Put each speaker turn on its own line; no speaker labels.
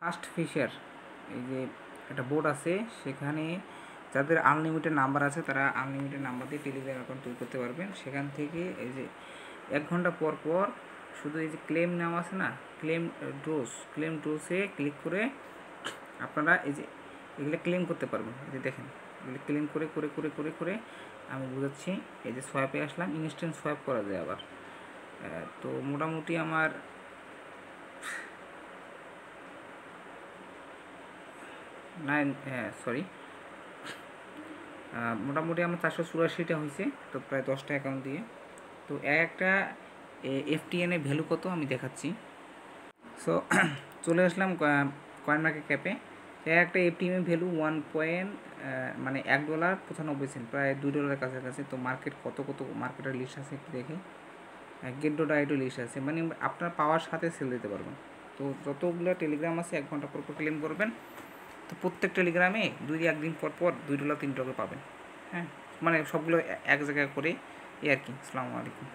Fast fisher এই যে একটা বোর্ড আছে, সেখানে যাদের আনলিমিটেড নাম্বার আছে তারা আনলিমিটেড নাম্বার দিয়ে টেলিগ্রাম অ্যাকাউন্ট তৈরি করতে পারবেন। সেখান থেকে এই যে 1 ঘন্টা পর পর শুধু এই যে ক্লেম নাম আছে না, ক্লেম ড্রোসে ক্লিক করে আপনারা এই যে এগুলো ক্লেম করতে পারবেন। এই যে দেখেন, এগুলো ক্লেম করে করে করে করে করে আমি বুঝাচ্ছি। এই যে সোয়াপে আসলাম, ইনস্ট্যান্ট সোয়াপ করা যায় আবার। তো মোটামুটি আমার মোটামুটি আমার 484টা হয়েছে, তো প্রায় 10টা অ্যাকাউন্ট দিয়ে। তো একটা এফটিএন এর ভ্যালু কত আমি দেখাচ্ছি। সো চলে আসলাম কয়েন মার্কেট ক্যাপে। একটা এফটিএম এর ভ্যালু মানে $1.95, প্রায় $2 কাছাকাছি। তো মার্কেট কত মার্কেটের লিস্ট আছে একটু দেখি। গেট.আইডি লিস্ট আছে, মানে আপনার পাওয়ার সাথে সেল দিতে পারবেন। তো যতগুলো টেলিগ্রাম আছে 1 ঘন্টা পর পর ক্লেম করবেন। তো প্রত্যেক টেলিগ্রামে 1 দিন পর পর $2 $3 পাবেন। হ্যাঁ, মানে সবগুলো এক জায়গায় করে এই আর কি। আসসালামু আলাইকুম।